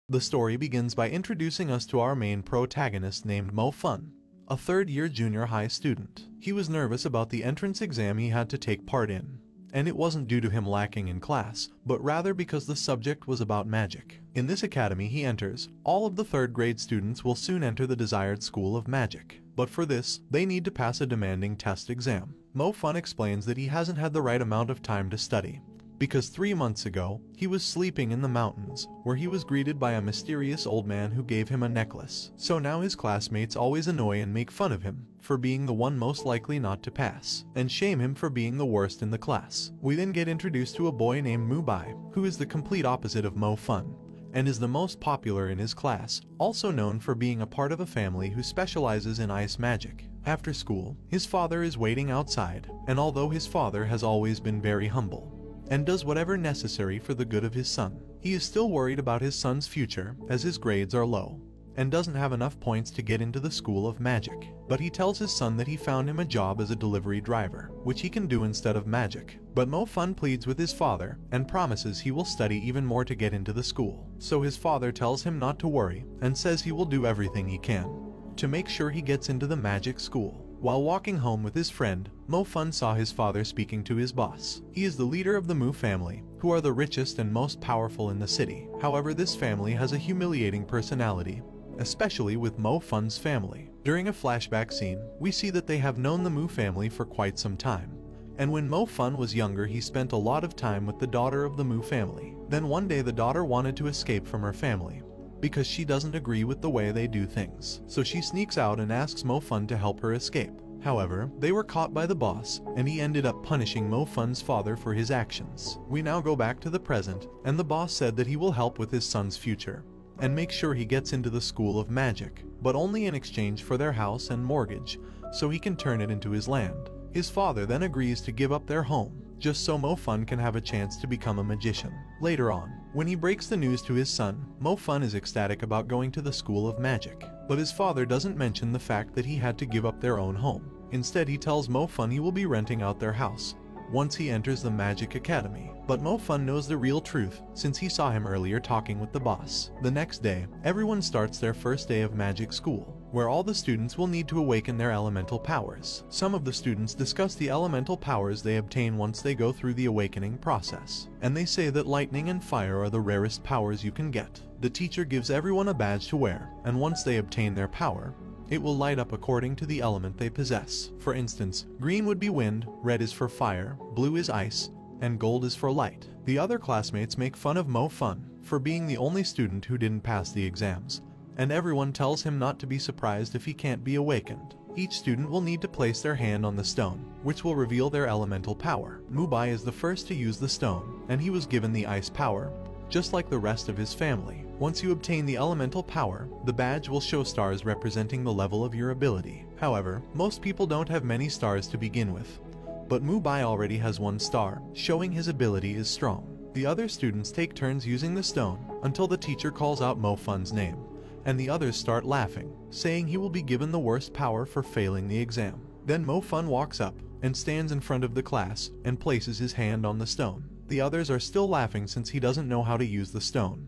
The story begins by introducing us to our main protagonist named Mo Fun, a third-year junior high student. He was nervous about the entrance exam he had to take part in, and it wasn't due to him lacking in class, but rather because the subject was about magic. In this academy he enters, all of the third-grade students will soon enter the desired school of magic. But for this, they need to pass a demanding test exam. Mo Fun explains that he hasn't had the right amount of time to study, because 3 months ago, he was sleeping in the mountains, where he was greeted by a mysterious old man who gave him a necklace. So now his classmates always annoy and make fun of him for being the one most likely not to pass, and shame him for being the worst in the class. We then get introduced to a boy named Mubai, who is the complete opposite of Mo Fun, and is the most popular in his class, also known for being a part of a family who specializes in ice magic. After school, his father is waiting outside, and although his father has always been very humble, and does whatever necessary for the good of his son, he is still worried about his son's future as his grades are low, and doesn't have enough points to get into the school of magic. But he tells his son that he found him a job as a delivery driver, which he can do instead of magic. But Mo Fun pleads with his father and promises he will study even more to get into the school. So his father tells him not to worry and says he will do everything he can to make sure he gets into the magic school. While walking home with his friend, Mo Fun saw his father speaking to his boss. He is the leader of the Mu family, who are the richest and most powerful in the city. However, this family has a humiliating personality, especially with Mo Fun's family. During a flashback scene, we see that they have known the Mu family for quite some time, and when Mo Fun was younger he spent a lot of time with the daughter of the Mu family. Then one day the daughter wanted to escape from her family, because she doesn't agree with the way they do things. So she sneaks out and asks Mo Fun to help her escape. However, they were caught by the boss, and he ended up punishing Mo Fun's father for his actions. We now go back to the present, and the boss said that he will help with his son's future, and make sure he gets into the school of magic, but only in exchange for their house and mortgage, so he can turn it into his land. His father then agrees to give up their home, just so Mo Fun can have a chance to become a magician. Later on, when he breaks the news to his son, Mo Fun is ecstatic about going to the school of magic, but his father doesn't mention the fact that he had to give up their own home. Instead, he tells Mo Fun he will be renting out their house once he enters the Magic Academy. But Mo Fun knows the real truth since he saw him earlier talking with the boss. The next day, everyone starts their first day of magic school, where all the students will need to awaken their elemental powers. Some of the students discuss the elemental powers they obtain once they go through the awakening process, and they say that lightning and fire are the rarest powers you can get. The teacher gives everyone a badge to wear, and once they obtain their power, it will light up according to the element they possess. For instance, green would be wind, red is for fire, blue is ice, and gold is for light. The other classmates make fun of Mo Fun for being the only student who didn't pass the exams, and everyone tells him not to be surprised if he can't be awakened. Each student will need to place their hand on the stone, which will reveal their elemental power. Mubai is the first to use the stone, and he was given the ice power, just like the rest of his family. Once you obtain the elemental power, the badge will show stars representing the level of your ability. However, most people don't have many stars to begin with, but Mubai already has 1 star, showing his ability is strong. The other students take turns using the stone until the teacher calls out Mo Fun's name, and the others start laughing, saying he will be given the worst power for failing the exam. Then Mo Fun walks up and stands in front of the class and places his hand on the stone. The others are still laughing since he doesn't know how to use the stone,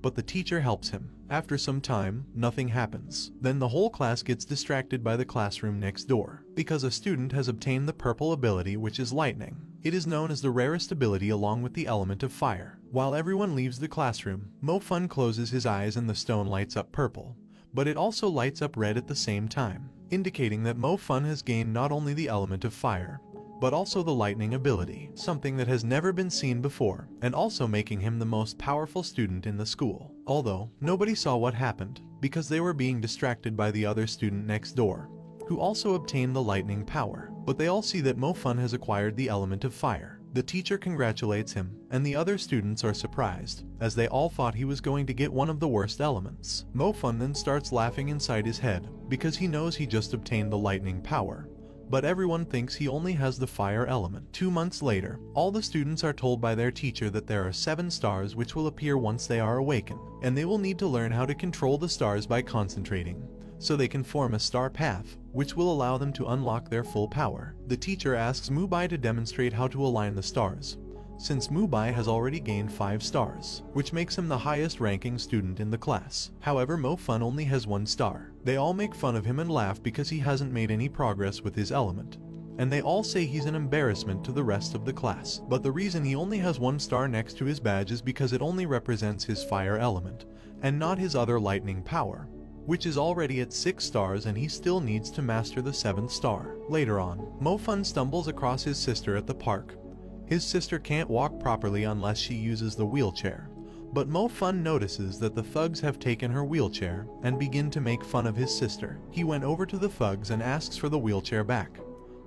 but the teacher helps him. After some time, nothing happens. Then the whole class gets distracted by the classroom next door, because a student has obtained the purple ability, which is lightning. It is known as the rarest ability along with the element of fire. While everyone leaves the classroom, Mo Fun closes his eyes and the stone lights up purple, but it also lights up red at the same time, indicating that Mo Fun has gained not only the element of fire, but also the lightning ability, something that has never been seen before, and also making him the most powerful student in the school. Although, nobody saw what happened, because they were being distracted by the other student next door, who also obtained the lightning power. But they all see that Mo Fun has acquired the element of fire. The teacher congratulates him, and the other students are surprised, as they all thought he was going to get one of the worst elements. Mo Fun then starts laughing inside his head, because he knows he just obtained the lightning power, but everyone thinks he only has the fire element. 2 months later, all the students are told by their teacher that there are 7 stars which will appear once they are awakened, and they will need to learn how to control the stars by concentrating, so they can form a star path, which will allow them to unlock their full power. The teacher asks Mubai to demonstrate how to align the stars, since Mubai has already gained 5 stars, which makes him the highest ranking student in the class. However, Mo Fun only has 1 star. They all make fun of him and laugh because he hasn't made any progress with his element, and they all say he's an embarrassment to the rest of the class. But the reason he only has 1 star next to his badge is because it only represents his fire element, and not his other lightning power, which is already at 6 stars, and he still needs to master the 7th star. Later on, Mo Fun stumbles across his sister at the park. His sister can't walk properly unless she uses the wheelchair, but Mo Fun notices that the thugs have taken her wheelchair and begin to make fun of his sister. He went over to the thugs and asks for the wheelchair back,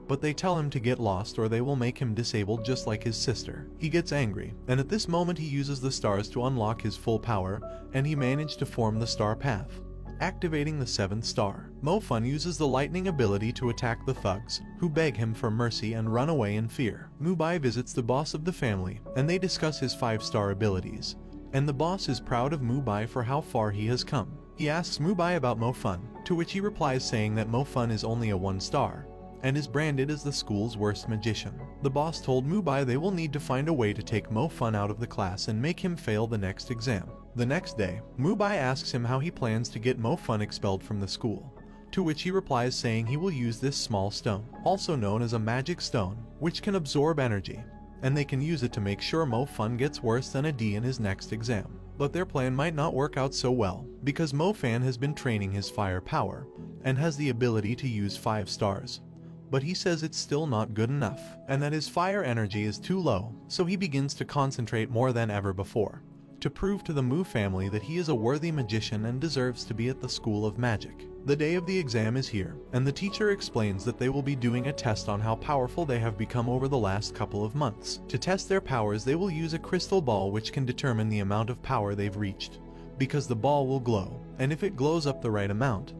but they tell him to get lost or they will make him disabled just like his sister. He gets angry, and at this moment he uses the stars to unlock his full power, and he managed to form the star path, activating the 7th star. Mo Fun uses the lightning ability to attack the thugs, who beg him for mercy and run away in fear. Mubai visits the boss of the family, and they discuss his 5-star abilities, and the boss is proud of Mubai for how far he has come. He asks Mubai about Mo Fun, to which he replies saying that Mo Fun is only a 1 star, and is branded as the school's worst magician. The boss told Mubai they will need to find a way to take Mo Fun out of the class and make him fail the next exam. The next day, Mubai asks him how he plans to get Mo Fun expelled from the school, to which he replies saying he will use this small stone, also known as a magic stone, which can absorb energy, and they can use it to make sure Mo Fun gets worse than a D in his next exam. But their plan might not work out so well, because Mo Fan has been training his fire power, and has the ability to use 5 stars. But he says it's still not good enough, and that his fire energy is too low, so he begins to concentrate more than ever before, to prove to the Mu family that he is a worthy magician and deserves to be at the School of Magic. The day of the exam is here, and the teacher explains that they will be doing a test on how powerful they have become over the last couple of months. To test their powers, they will use a crystal ball which can determine the amount of power they've reached, because the ball will glow, and if it glows up the right amount,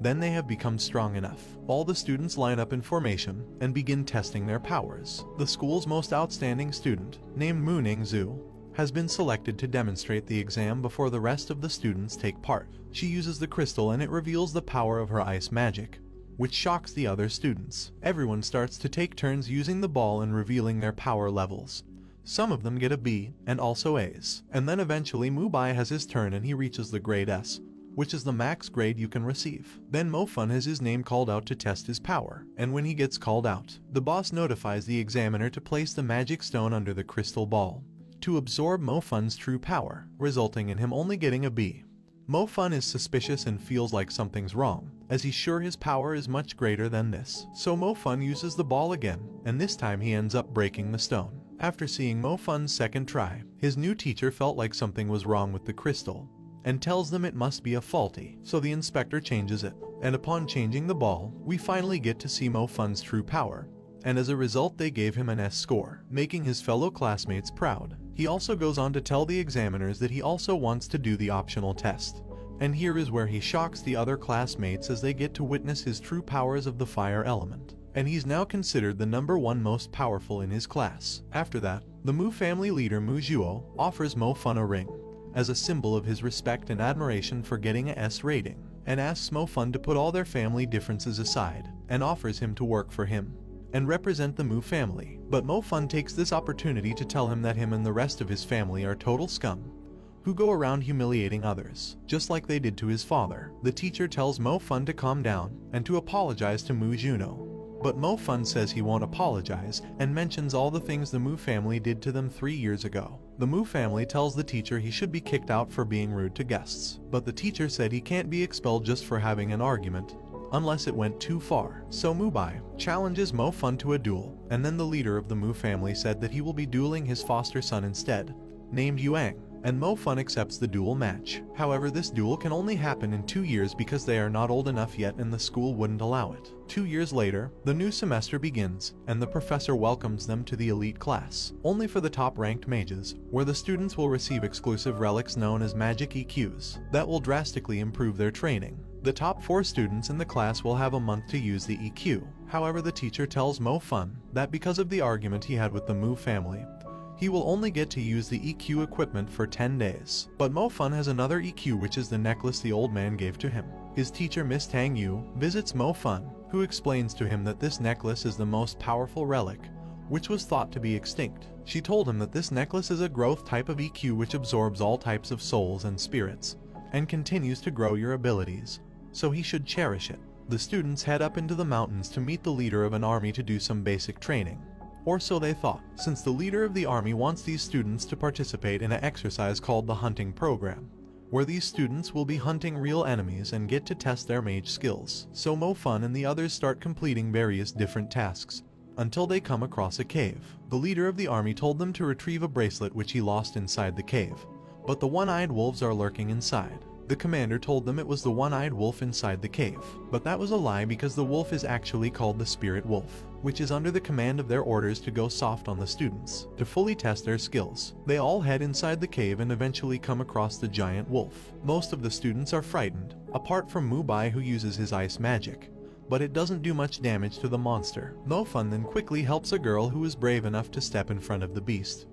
then they have become strong enough. All the students line up in formation and begin testing their powers. The school's most outstanding student, named Mooning Zhu, has been selected to demonstrate the exam before the rest of the students take part. She uses the crystal and it reveals the power of her ice magic, which shocks the other students. Everyone starts to take turns using the ball and revealing their power levels. Some of them get a B and also A's. And then eventually Mubai has his turn and he reaches the grade S, which is the max grade you can receive. Then Mo Fun has his name called out to test his power, and when he gets called out, the boss notifies the examiner to place the magic stone under the crystal ball, to absorb Mo Fun's true power, resulting in him only getting a B. Mo Fun is suspicious and feels like something's wrong, as he's sure his power is much greater than this. So Mo Fun uses the ball again, and this time he ends up breaking the stone. After seeing Mo Fun's second try, his new teacher felt like something was wrong with the crystal, and tells them it must be a faulty, so the inspector changes it. And upon changing the ball, we finally get to see Mo Fun's true power, and as a result they gave him an S score, making his fellow classmates proud. He also goes on to tell the examiners that he also wants to do the optional test, and here is where he shocks the other classmates as they get to witness his true powers of the fire element, and he's now considered the #1 most powerful in his class. After that, the Mu family leader Mu Zhuo offers Mo Fun a ring, as a symbol of his respect and admiration for getting a S rating, and asks Mo Fun to put all their family differences aside, and offers him to work for him and represent the Mu family. But Mo Fun takes this opportunity to tell him that him and the rest of his family are total scum, who go around humiliating others, just like they did to his father. The teacher tells Mo Fun to calm down and to apologize to Mu Juno, but Mo Fun says he won't apologize and mentions all the things the Mu family did to them 3 years ago. The Mu family tells the teacher he should be kicked out for being rude to guests, but the teacher said he can't be expelled just for having an argument, unless it went too far. So Mubai challenges Mo Fun to a duel, and then the leader of the Mu family said that he will be dueling his foster son instead, named Yuang, and Mo Fun accepts the duel match. However, this duel can only happen in 2 years because they are not old enough yet and the school wouldn't allow it. 2 years later, the new semester begins, and the professor welcomes them to the elite class, only for the top-ranked mages, where the students will receive exclusive relics known as magic EQs that will drastically improve their training. The top 4 students in the class will have a month to use the EQ. However, the teacher tells Mo Fun that because of the argument he had with the Mu family, he will only get to use the EQ equipment for 10 days. But Mo Fun has another EQ, which is the necklace the old man gave to him. His teacher Miss Tang Yu visits Mo Fun, who explains to him that this necklace is the most powerful relic, which was thought to be extinct. She told him that this necklace is a growth type of EQ which absorbs all types of souls and spirits, and continues to grow your abilities, so he should cherish it. The students head up into the mountains to meet the leader of an army to do some basic training. Or so they thought, since the leader of the army wants these students to participate in an exercise called the hunting program, where these students will be hunting real enemies and get to test their mage skills. So Mo Fun and the others start completing various different tasks, until they come across a cave. The leader of the army told them to retrieve a bracelet which he lost inside the cave, but the one-eyed wolves are lurking inside. The commander told them it was the one-eyed wolf inside the cave, but that was a lie because the wolf is actually called the spirit wolf, which is under the command of their orders to go soft on the students, to fully test their skills. They all head inside the cave and eventually come across the giant wolf. Most of the students are frightened, apart from Mubai who uses his ice magic, but it doesn't do much damage to the monster. Mo Fun then quickly helps a girl who is brave enough to step in front of the beast.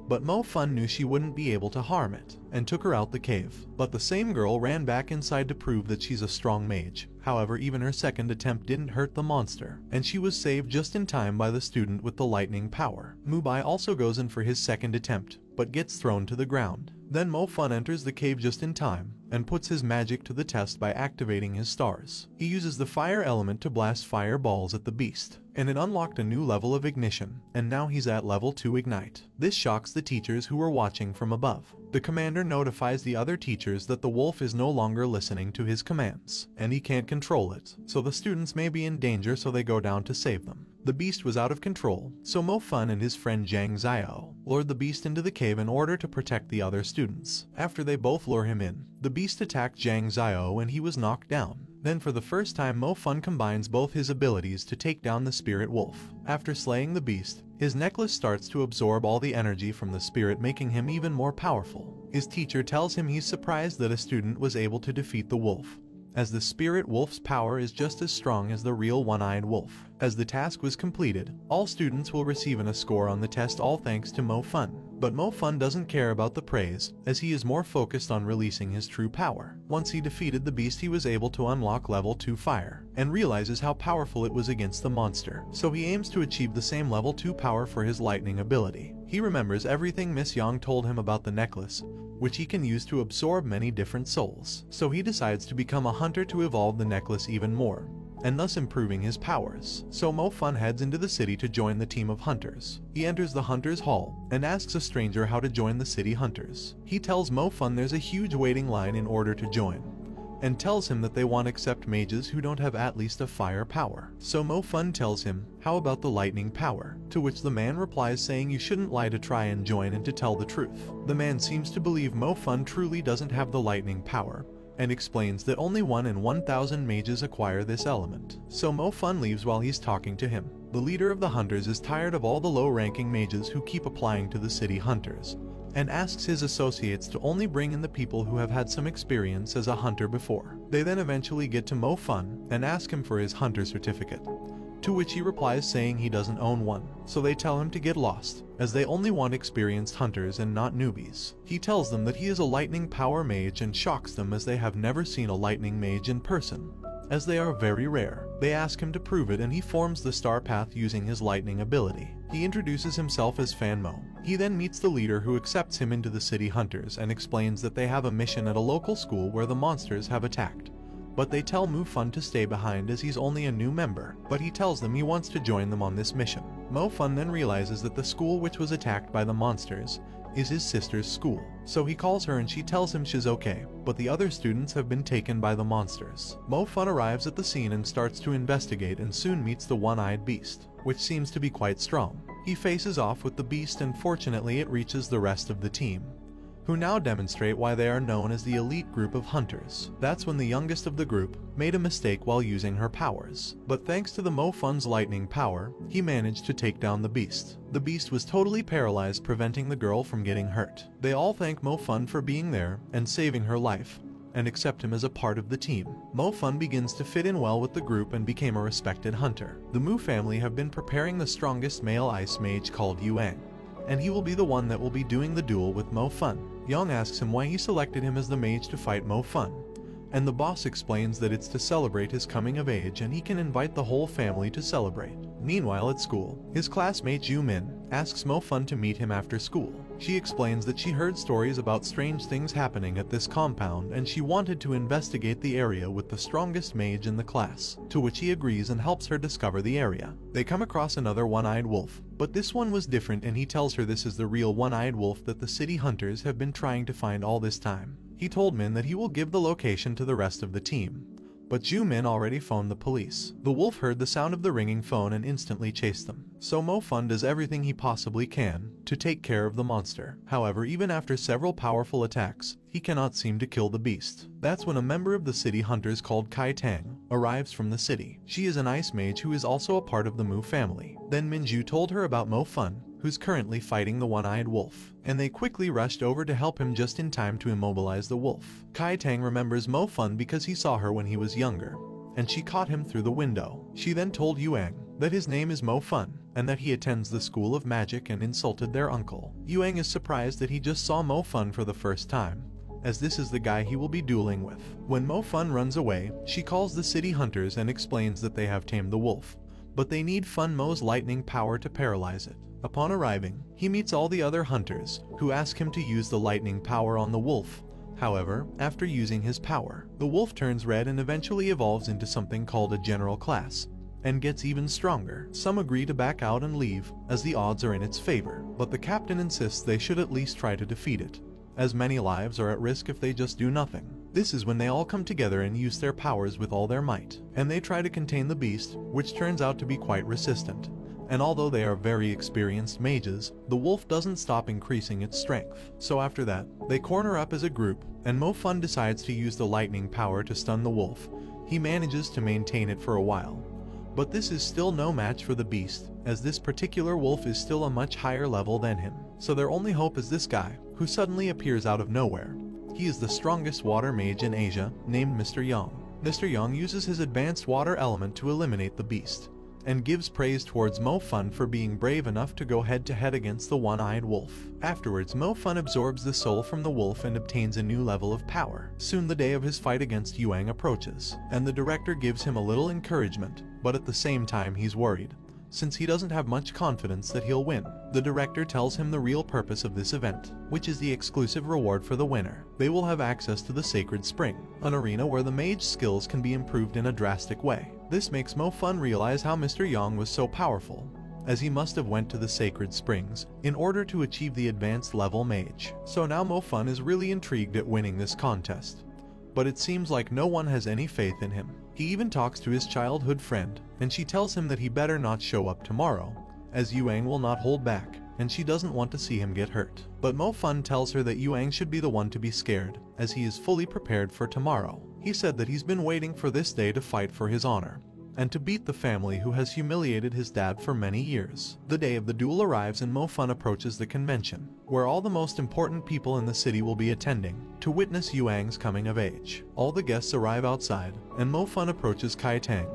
But Mo Fun knew she wouldn't be able to harm it, and took her out the cave. But the same girl ran back inside to prove that she's a strong mage. However, even her second attempt didn't hurt the monster, and she was saved just in time by the student with the lightning power. Mubai also goes in for his second attempt, but gets thrown to the ground. Then Mo Fun enters the cave just in time, and puts his magic to the test by activating his stars. He uses the fire element to blast fireballs at the beast, and it unlocked a new level of ignition, and now he's at level 2 ignite. This shocks the teachers who were watching from above. The commander notifies the other teachers that the wolf is no longer listening to his commands, and he can't control it, so the students may be in danger, so they go down to save them. The beast was out of control, so Mo Fun and his friend Zhang Xiao lured the beast into the cave in order to protect the other students. After they both lure him in, the beast attacked Zhang Xiao and he was knocked down. Then for the first time Mo Fun combines both his abilities to take down the spirit wolf. After slaying the beast, his necklace starts to absorb all the energy from the spirit, making him even more powerful. His teacher tells him he's surprised that a student was able to defeat the wolf, as the spirit wolf's power is just as strong as the real one-eyed wolf. As the task was completed, all students will receive a score on the test, all thanks to Mo Fun. But Mo Fun doesn't care about the praise, as he is more focused on releasing his true power. Once he defeated the beast, he was able to unlock level 2 fire, and realizes how powerful it was against the monster, so he aims to achieve the same level 2 power for his lightning ability. He remembers everything Miss Yang told him about the necklace, which he can use to absorb many different souls, so he decides to become a hunter to evolve the necklace even more, and thus improving his powers. So Mo Fun heads into the city to join the team of hunters. He enters the hunters hall and asks a stranger how to join the city hunters. He tells Mo Fun there's a huge waiting line in order to join, and tells him that they won't accept mages who don't have at least a fire power. So Mo Fun tells him, how about the lightning power? To which the man replies saying you shouldn't lie to try and join and to tell the truth. The man seems to believe Mo Fun truly doesn't have the lightning power, and explains that only 1 in 1,000 mages acquire this element. So Mo Fun leaves while he's talking to him. The leader of the hunters is tired of all the low-ranking mages who keep applying to the city hunters, and asks his associates to only bring in the people who have had some experience as a hunter before. They then eventually get to Mo Fun and ask him for his hunter certificate, to which he replies saying he doesn't own one, so they tell him to get lost, as they only want experienced hunters and not newbies. He tells them that he is a lightning power mage and shocks them as they have never seen a lightning mage in person, as they are very rare. They ask him to prove it and he forms the star path using his lightning ability. He introduces himself as Fan Mo. He then meets the leader who accepts him into the city hunters and explains that they have a mission at a local school where the monsters have attacked. But they tell Mo Fun to stay behind as he's only a new member, but he tells them he wants to join them on this mission. Mo Fun then realizes that the school which was attacked by the monsters is his sister's school, so he calls her and she tells him she's okay, but the other students have been taken by the monsters. Mo Fun arrives at the scene and starts to investigate and soon meets the one-eyed beast, which seems to be quite strong. He faces off with the beast and fortunately it reaches the rest of the team, who now demonstrate why they are known as the elite group of hunters. That's when the youngest of the group made a mistake while using her powers, but thanks to the Mo Fun's lightning power, he managed to take down the beast. The beast was totally paralyzed, preventing the girl from getting hurt. They all thank Mo Fun for being there and saving her life, and accept him as a part of the team. Mo Fun begins to fit in well with the group and became a respected hunter. The Mu family have been preparing the strongest male ice mage called Yuang, and he will be the one that will be doing the duel with Mo Fun. Yang asks him why he selected him as the mage to fight Mo Fun, and the boss explains that it's to celebrate his coming of age and he can invite the whole family to celebrate. Meanwhile at school, his classmate Ju Min asks Mo Fun to meet him after school. She explains that she heard stories about strange things happening at this compound and she wanted to investigate the area with the strongest mage in the class, to which he agrees and helps her discover the area. They come across another one-eyed wolf, but this one was different and he tells her this is the real one-eyed wolf that the city hunters have been trying to find all this time. He told Min that he will give the location to the rest of the team, but Ju Min already phoned the police. The wolf heard the sound of the ringing phone and instantly chased them. So Mo Fun does everything he possibly can to take care of the monster. However, even after several powerful attacks, he cannot seem to kill the beast. That's when a member of the city hunters called Kai Tang arrives from the city. She is an ice mage who is also a part of the Mu family. Then Minju told her about Mo Fun, who's currently fighting the one-eyed wolf, and they quickly rushed over to help him just in time to immobilize the wolf. Kai Tang remembers Mo Fun because he saw her when he was younger, and she caught him through the window. She then told Yuang that his name is Mo Fun, and that he attends the School of Magic and insulted their uncle. Yuang is surprised that he just saw Mo Fun for the first time, as this is the guy he will be dueling with. When Mo Fun runs away, she calls the city hunters and explains that they have tamed the wolf, but they need Fun Mo's lightning power to paralyze it. Upon arriving, he meets all the other hunters, who ask him to use the lightning power on the wolf. However, after using his power, the wolf turns red and eventually evolves into something called a general class, and gets even stronger. Some agree to back out and leave, as the odds are in its favor, but the captain insists they should at least try to defeat it, as many lives are at risk if they just do nothing. This is when they all come together and use their powers with all their might, and they try to contain the beast, which turns out to be quite resistant. And although they are very experienced mages, the wolf doesn't stop increasing its strength. So after that, they corner up as a group, and Mo Fun decides to use the lightning power to stun the wolf. He manages to maintain it for a while, but this is still no match for the beast, as this particular wolf is still a much higher level than him. So their only hope is this guy, who suddenly appears out of nowhere. He is the strongest water mage in Asia, named Mr. Yang. Mr. Yang uses his advanced water element to eliminate the beast, and gives praise towards Mo Fun for being brave enough to go head-to-head against the one-eyed wolf. Afterwards, Mo Fun absorbs the soul from the wolf and obtains a new level of power. Soon the day of his fight against Yuang approaches, and the director gives him a little encouragement, but at the same time he's worried, since he doesn't have much confidence that he'll win. The director tells him the real purpose of this event, which is the exclusive reward for the winner. They will have access to the Sacred Spring, an arena where the mage skills can be improved in a drastic way. This makes Mo Fun realize how Mr. Yang was so powerful, as he must have went to the Sacred Springs in order to achieve the advanced level mage. So now Mo Fun is really intrigued at winning this contest, but it seems like no one has any faith in him. He even talks to his childhood friend, and she tells him that he better not show up tomorrow, as Yuang will not hold back, and she doesn't want to see him get hurt. But Mo Fun tells her that Yuang should be the one to be scared, as he is fully prepared for tomorrow. He said that he's been waiting for this day to fight for his honor, and to beat the family who has humiliated his dad for many years. The day of the duel arrives and Mo Fun approaches the convention, where all the most important people in the city will be attending, to witness Yuang's coming of age. All the guests arrive outside, and Mo Fun approaches Kai Tang,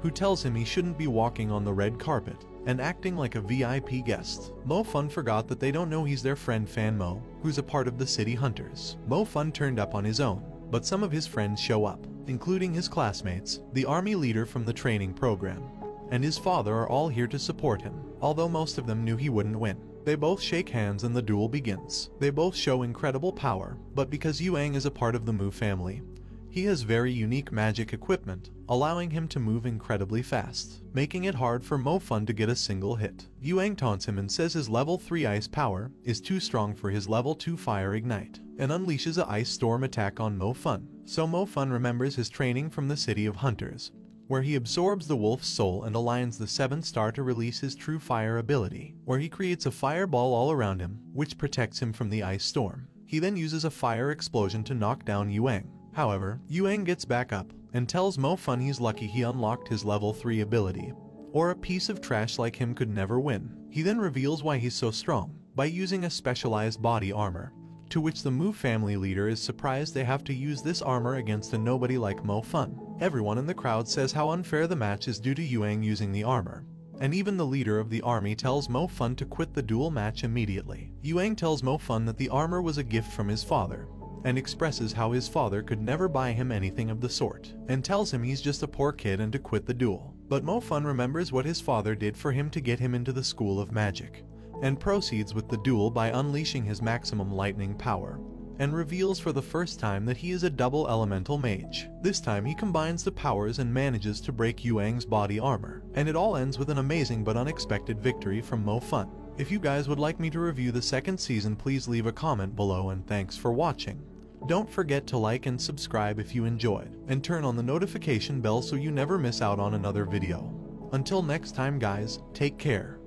who tells him he shouldn't be walking on the red carpet, and acting like a VIP guest. Mo Fun forgot that they don't know he's their friend Fan Mo, who's a part of the city hunters. Mo Fun turned up on his own, but some of his friends show up, including his classmates, the army leader from the training program, and his father are all here to support him, although most of them knew he wouldn't win. They both shake hands and the duel begins. They both show incredible power, but because Yuang is a part of the Mu family, he has very unique magic equipment, allowing him to move incredibly fast, making it hard for Mo Fun to get a single hit. Yuang taunts him and says his level 3 ice power is too strong for his level 2 fire ignite, and unleashes a ice storm attack on Mo Fun. So Mo Fun remembers his training from the City of Hunters, where he absorbs the wolf's soul and aligns the 7th star to release his true fire ability, where he creates a fireball all around him, which protects him from the ice storm. He then uses a fire explosion to knock down Yuang. However, Yuang gets back up and tells Mo Fun he's lucky he unlocked his level 3 ability, or a piece of trash like him could never win. He then reveals why he's so strong, by using a specialized body armor, to which the Mu family leader is surprised they have to use this armor against a nobody like Mo Fun. Everyone in the crowd says how unfair the match is due to Yuang using the armor, and even the leader of the army tells Mo Fun to quit the duel match immediately. Yuang tells Mo Fun that the armor was a gift from his father, and expresses how his father could never buy him anything of the sort, and tells him he's just a poor kid and to quit the duel. But Mo Fun remembers what his father did for him to get him into the School of Magic, and proceeds with the duel by unleashing his maximum lightning power, and reveals for the first time that he is a double elemental mage. This time he combines the powers and manages to break Yuang's body armor, and it all ends with an amazing but unexpected victory from Mo Fun. If you guys would like me to review the second season, please leave a comment below, and thanks for watching. Don't forget to like and subscribe if you enjoyed, and turn on the notification bell so you never miss out on another video. Until next time guys, take care.